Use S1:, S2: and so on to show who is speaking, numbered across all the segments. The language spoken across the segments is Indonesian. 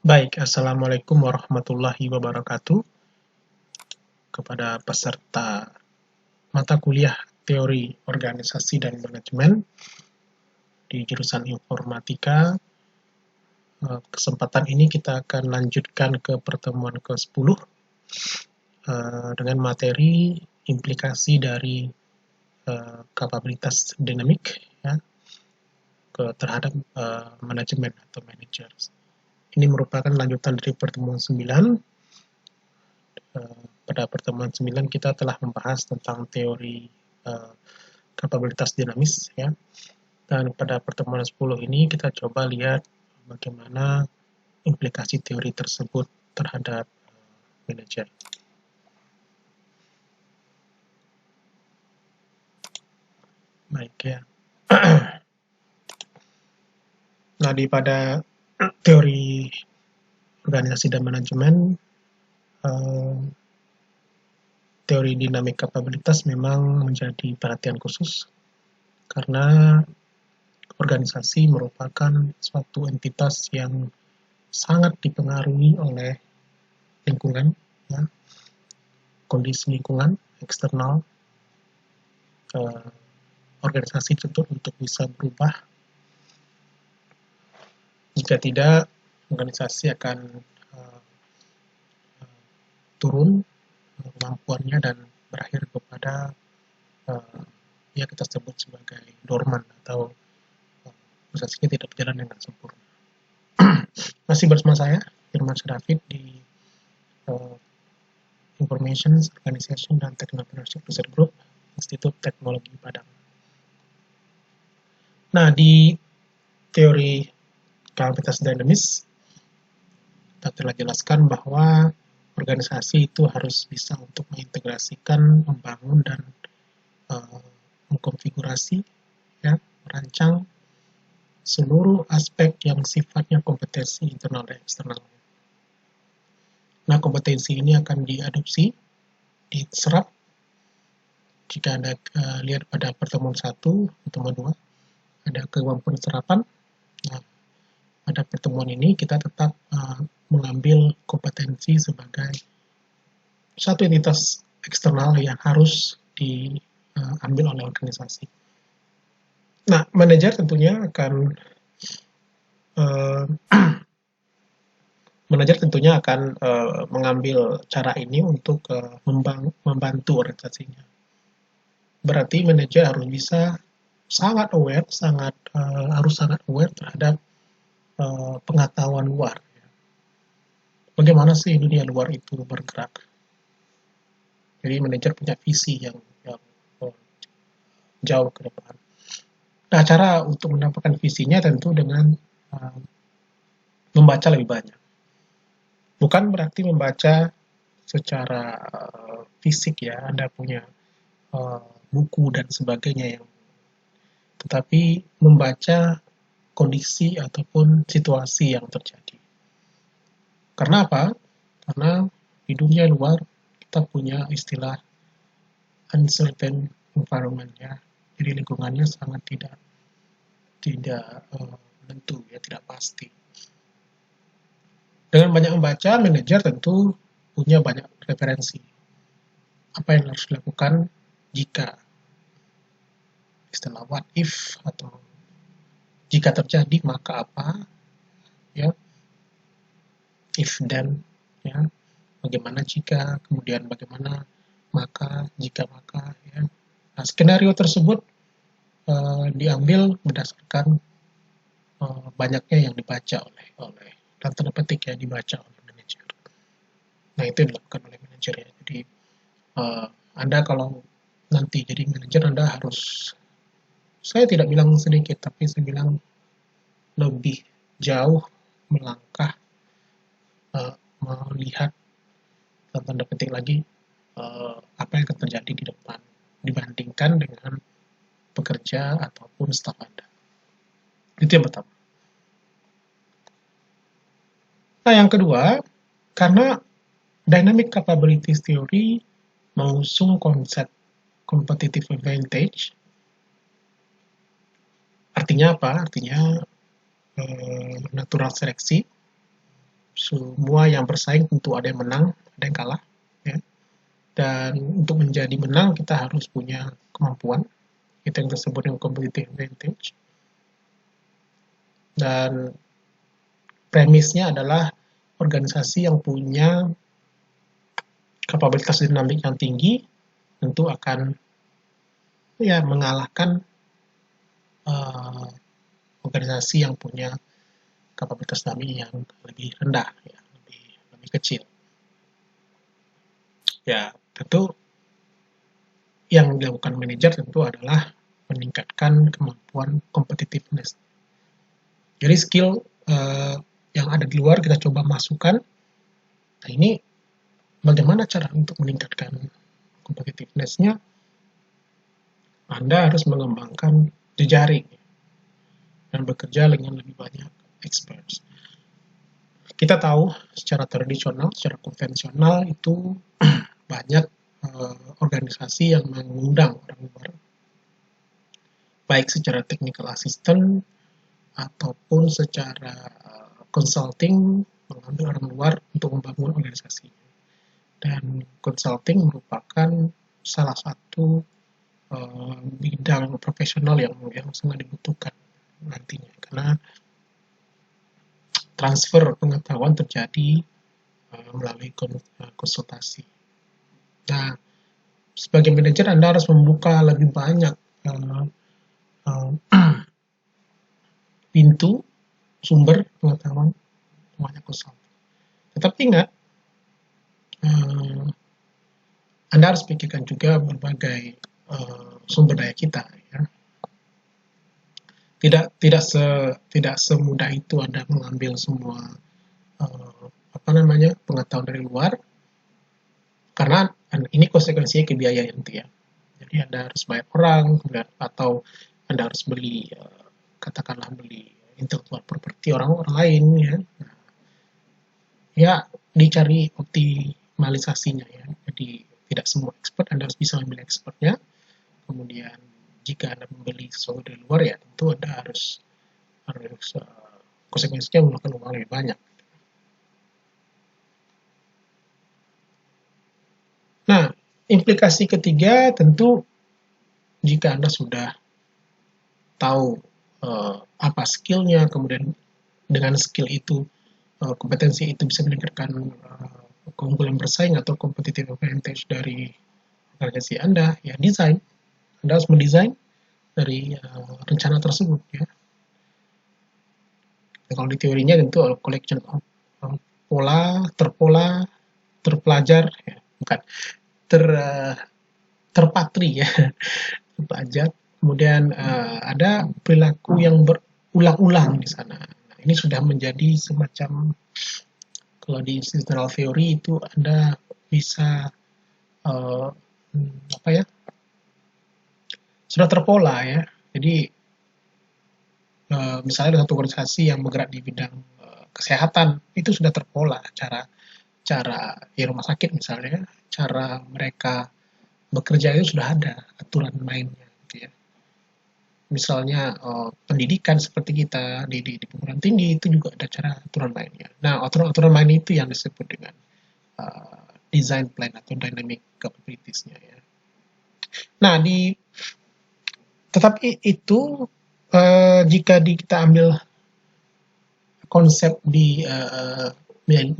S1: Baik, Assalamualaikum warahmatullahi wabarakatuh kepada peserta mata kuliah Teori Organisasi dan Manajemen di jurusan Informatika. Kesempatan ini kita akan lanjutkan ke pertemuan ke-10 dengan materi implikasi dari kapabilitas dinamik ya, terhadap manajemen atau managers. Ini merupakan lanjutan dari pertemuan 9. Pada pertemuan 9 kita telah membahas tentang teori kapabilitas dinamis ya. Dan pada pertemuan 10 ini kita coba lihat bagaimana implikasi teori tersebut terhadap manajer. Baik ya. Nah, pada teori organisasi dan manajemen, teori dinamik kapabilitas memang menjadi perhatian khusus karena organisasi merupakan suatu entitas yang sangat dipengaruhi oleh lingkungan, ya, kondisi lingkungan eksternal. Organisasi tuntut untuk bisa berubah. Jika tidak, organisasi akan turun kemampuannya dan berakhir kepada yang kita sebut sebagai dorman atau organisasinya tidak berjalan dengan sempurna. Masih bersama saya, Firman Syarafid di Information, Organization, dan Technopreneurship Research Group, Institut Teknologi Padang. Nah, di teori kapabilitas dinamis, kita telah jelaskan bahwa organisasi itu harus bisa untuk mengintegrasikan, membangun, dan mengkonfigurasi, ya, merancang seluruh aspek yang sifatnya kompetensi internal dan eksternal. Nah, kompetensi ini akan diadopsi, diserap. Jika Anda lihat pada pertemuan 1, pertemuan 2, ada kemampuan serapan. Nah, pada pertemuan ini kita tetap mengambil kompetensi sebagai satu entitas eksternal yang harus diambil oleh organisasi. Nah, manajer tentunya akan mengambil cara ini untuk membantu organisasinya. Berarti manajer harus bisa sangat aware terhadap pengetahuan luar. Bagaimana sih dunia luar itu bergerak? Jadi manajer punya visi yang jauh ke depan. Nah, cara untuk mendapatkan visinya tentu dengan membaca lebih banyak. Bukan berarti membaca secara fisik ya, Anda punya buku dan sebagainya, tetapi membaca kondisi ataupun situasi yang terjadi. Karena apa? Karena di dunia luar kita punya istilah uncertain environment ya. Jadi lingkungannya sangat tidak menentu ya, tidak pasti. Dengan banyak membaca, manajer tentu punya banyak referensi. Apa yang harus dilakukan jika, istilah what if, atau jika terjadi maka apa, ya, if then, ya, bagaimana jika, kemudian bagaimana maka, jika maka, ya. Nah, skenario tersebut diambil berdasarkan banyaknya yang dibaca oleh dan tanda petik ya, dibaca oleh manajer. Nah, itu dilakukan oleh manajer ya. Jadi Anda kalau nanti jadi manajer, Anda harus, saya tidak bilang sedikit, tapi saya bilang lebih jauh melangkah melihat dan tanda petik lagi apa yang akan terjadi di depan dibandingkan dengan pekerja ataupun staf Anda. Itu yang pertama. Nah, yang kedua, karena dynamic capabilities theory mengusung konsep competitive advantage, artinya apa? Artinya natural seleksi, semua yang bersaing tentu ada yang menang, ada yang kalah, ya. Dan untuk menjadi menang kita harus punya kemampuan, itu yang disebut dengan competitive advantage. Dan premisnya adalah organisasi yang punya kapabilitas dinamik yang tinggi tentu akan ya mengalahkan organisasi yang punya kapabilitas dinamik yang lebih rendah, ya, lebih kecil. Ya, tentu yang dilakukan manajer tentu adalah meningkatkan kemampuan competitiveness. Jadi skill yang ada di luar kita coba masukkan. Nah, ini bagaimana cara untuk meningkatkan competitiveness-nya? Anda harus mengembangkan jejaring dan bekerja dengan lebih banyak experts. Kita tahu secara tradisional, secara konvensional itu banyak organisasi yang mengundang orang luar, baik secara technical assistant ataupun secara consulting, mengambil orang luar untuk membangun organisasi. Dan consulting merupakan salah satu bidang profesional yang sangat dibutuhkan nantinya, karena transfer pengetahuan terjadi melalui konsultasi. Nah, sebagai manajer Anda harus membuka lebih banyak pintu sumber pengetahuan banyak konsultan. Tetapi ingat, Anda harus pikirkan juga berbagai sumber daya kita, ya. Tidak semudah itu Anda mengambil semua pengetahuan dari luar, karena ini konsekuensinya ke biaya nanti, ya. Jadi Anda harus bayar orang, atau Anda harus beli katakanlah beli intellectual property orang lain, ya. Nah, ya dicari optimalisasinya, ya. Jadi tidak semua expert Anda harus bisa memilih expertnya. Kemudian jika Anda membeli sesuatu dari luar, ya tentu Anda harus konsekuensinya menggunakan uang lebih banyak. Nah, implikasi ketiga tentu jika Anda sudah tahu apa skillnya, kemudian dengan skill itu kompetensi itu bisa meningkatkan keunggulan bersaing atau competitive advantage dari organisasi Anda, ya desain. Anda harus mendesain dari rencana tersebut, ya. Dan kalau di teorinya tentu collection of pola, terpelajar, ya, bukan terpatri, ya, terpelajar. Kemudian ada perilaku yang berulang-ulang di sana. Nah, ini sudah menjadi semacam, kalau di institutional theory itu Anda bisa sudah terpola, ya. Jadi misalnya satu organisasi yang bergerak di bidang kesehatan itu sudah terpola cara di rumah sakit misalnya, cara mereka bekerja itu sudah ada aturan mainnya, gitu, ya. Misalnya pendidikan seperti kita di perguruan tinggi itu juga ada cara aturan mainnya. Nah, aturan main itu yang disebut dengan design plan atau dynamic capabilities-nya, ya. Nah, tetapi itu jika kita ambil konsep di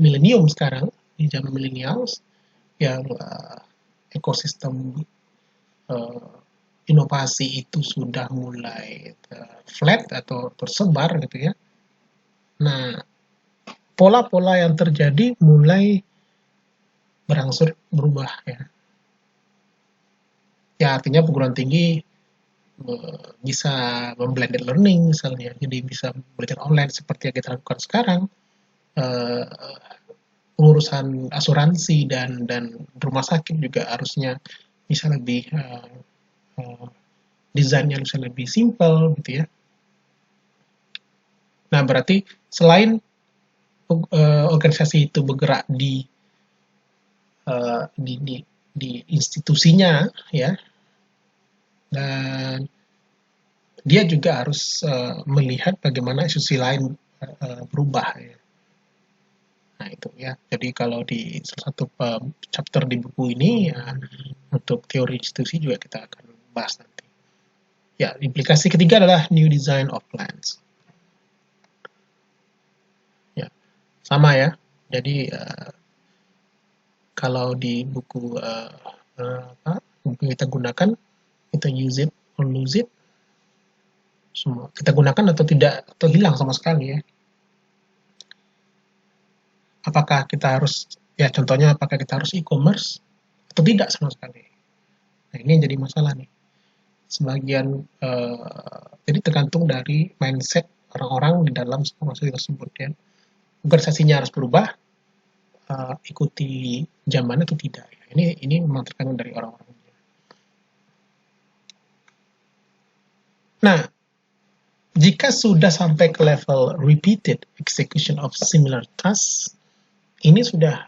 S1: milenium sekarang, di zaman millennials, yang ekosistem inovasi itu sudah mulai flat atau tersebar, gitu, ya. Nah, pola-pola yang terjadi mulai berangsur berubah, ya. Ya, artinya perguruan tinggi bisa memblended learning misalnya, jadi bisa belajar online seperti yang kita lakukan sekarang. Pengurusan asuransi dan rumah sakit juga harusnya bisa lebih desainnya bisa lebih simple, gitu, ya. Nah, berarti selain organisasi itu bergerak di institusinya, ya, dan dia juga harus melihat bagaimana institusi lain berubah, ya. Nah, itu ya. Jadi kalau di salah satu chapter di buku ini ya, untuk teori institusi juga kita akan bahas nanti. Ya, implikasi ketiga adalah new design of plans. Ya, sama ya. Jadi kalau di buku buku kita gunakan, kita use it or lose it, semua kita gunakan atau tidak, atau hilang sama sekali ya. Apakah kita harus, ya contohnya apakah kita harus e-commerce atau tidak sama sekali. Nah ini yang jadi masalah nih. Sebagian, jadi tergantung dari mindset orang-orang di dalam organisasi tersebut ya. Organisasinya harus berubah, ikuti zaman atau tidak. Ini memang tergantung dari orang-orang. Nah, jika sudah sampai ke level repeated execution of similar tasks, ini sudah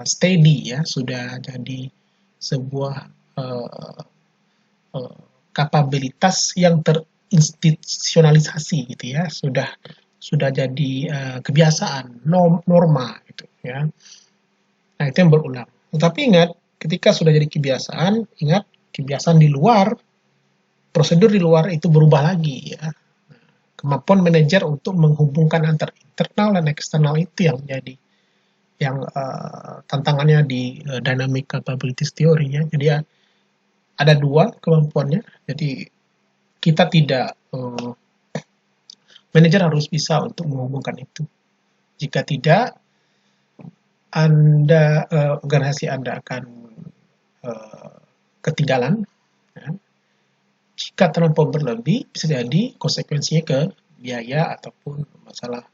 S1: steady ya, sudah jadi sebuah kapabilitas yang terinstitusionalisasi gitu ya, sudah jadi kebiasaan, norma gitu ya. Nah itu yang berulang. Tetapi ingat, ketika sudah jadi kebiasaan, ingat kebiasaan di luar, prosedur di luar itu berubah lagi ya. Kemampuan manajer untuk menghubungkan antar internal dan eksternal itu yang menjadi tantangannya di dynamic capabilities theory ya. Jadi ya, ada dua kemampuannya. Jadi kita tidak manajer harus bisa untuk menghubungkan itu. Jika tidak, organisasi Anda akan ketinggalan. Ya. Jika terlampau berlebih, bisa jadi konsekuensinya ke biaya ataupun masalah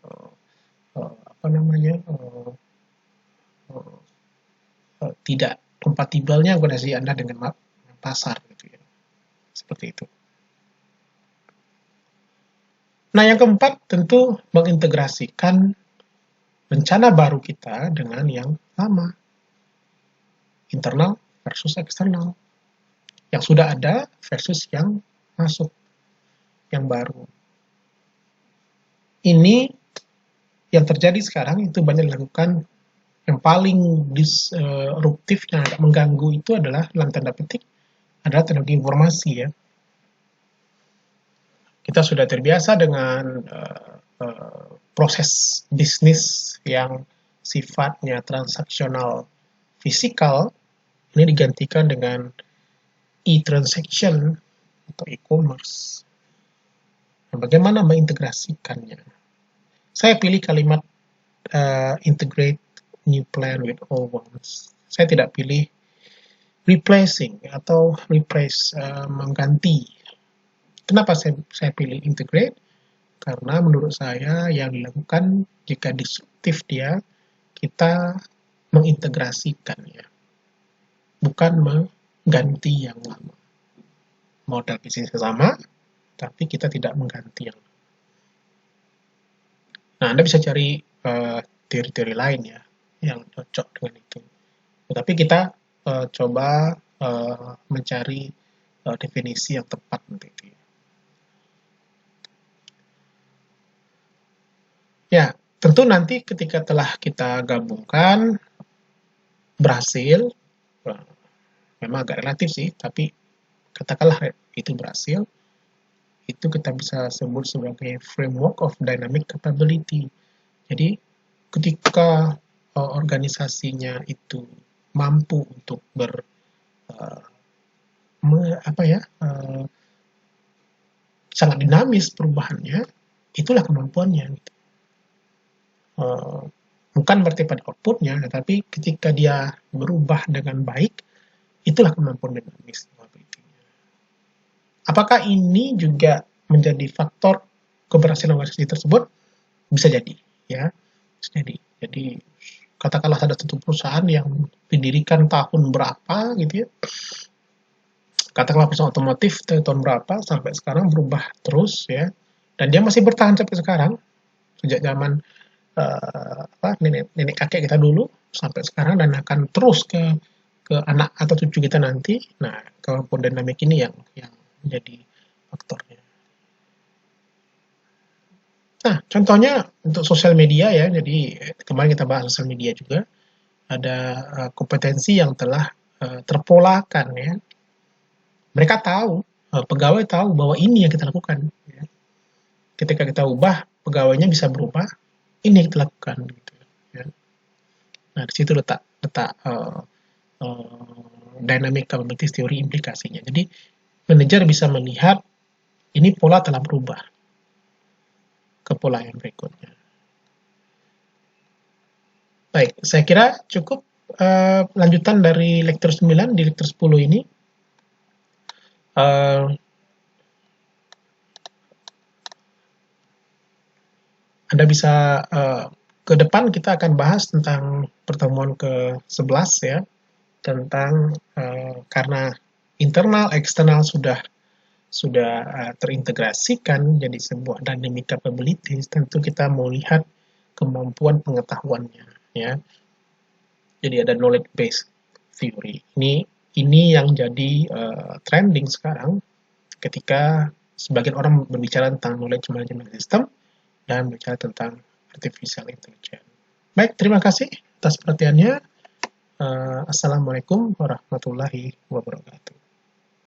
S1: tidak kompatibelnya organisasi Anda dengan pasar gitu ya. Seperti itu. Nah, yang keempat tentu mengintegrasikan rencana baru kita dengan yang lama. Internal versus eksternal. Yang sudah ada versus yang masuk, yang baru. Ini yang terjadi sekarang itu banyak dilakukan. Yang paling disruptif yang agak mengganggu itu adalah dalam tanda petik adalah teknologi informasi ya. Kita sudah terbiasa dengan proses bisnis yang sifatnya transaksional fisikal, ini digantikan dengan e-transaction atau e-commerce. Nah, bagaimana mengintegrasikannya? Saya pilih kalimat integrate new plan with old ones. Saya tidak pilih replacing atau replace, mengganti. Kenapa saya pilih integrate? Karena menurut saya yang dilakukan jika disruptif dia, kita mengintegrasikannya, bukan mengganti yang lama. Modal bisnisnya sama, tapi kita tidak mengganti yang lama. Nah, Anda bisa cari teori-teori lain ya, yang cocok dengan itu. Tetapi kita coba mencari definisi yang tepat untuk itu. Ya, tentu nanti ketika telah kita gabungkan, berhasil, memang agak relatif sih, tapi katakanlah itu berhasil, itu kita bisa sebut sebagai framework of dynamic capability. Jadi ketika organisasinya itu mampu untuk sangat dinamis perubahannya, itulah kemampuannya. Gitu. Bukan berarti pada outputnya, tetapi ketika dia berubah dengan baik, itulah kemampuan dinamis. Apakah ini juga menjadi faktor keberhasilan organisasi tersebut? Bisa jadi, ya. Bisa jadi. Jadi katakanlah ada satu perusahaan yang didirikan tahun berapa, gitu ya. Katakanlah perusahaan otomotif dari tahun berapa sampai sekarang berubah terus, ya. Dan dia masih bertahan sampai sekarang sejak zaman nenek kakek kita dulu sampai sekarang dan akan terus ke anak atau cucu kita nanti. Nah, kemampuan dinamik ini yang menjadi faktornya. Nah, contohnya untuk sosial media ya, jadi kemarin kita bahas sosial media juga, ada kompetensi yang telah terpolakan ya. Mereka tahu, pegawai tahu bahwa ini yang kita lakukan. Ya. Ketika kita ubah, pegawainya bisa berubah, ini yang kita lakukan. Gitu, ya. Nah, di situ letak letak dynamic capabilities teori implikasinya. Jadi, manajer bisa melihat ini pola telah berubah ke pola yang berikutnya. Baik, saya kira cukup lanjutan dari lektur 9 di lektur 10 ini. Uh, Anda bisa ke depan kita akan bahas tentang pertemuan ke-11 ya, tentang karena internal eksternal sudah terintegrasikan jadi sebuah dynamic capabilities, tentu kita mau lihat kemampuan pengetahuannya ya. Jadi ada knowledge based theory. Ini yang jadi trending sekarang ketika sebagian orang berbicara tentang knowledge management system dan bicara tentang artificial intelligence. Baik, terima kasih atas perhatiannya. Assalamualaikum warahmatullahi wabarakatuh.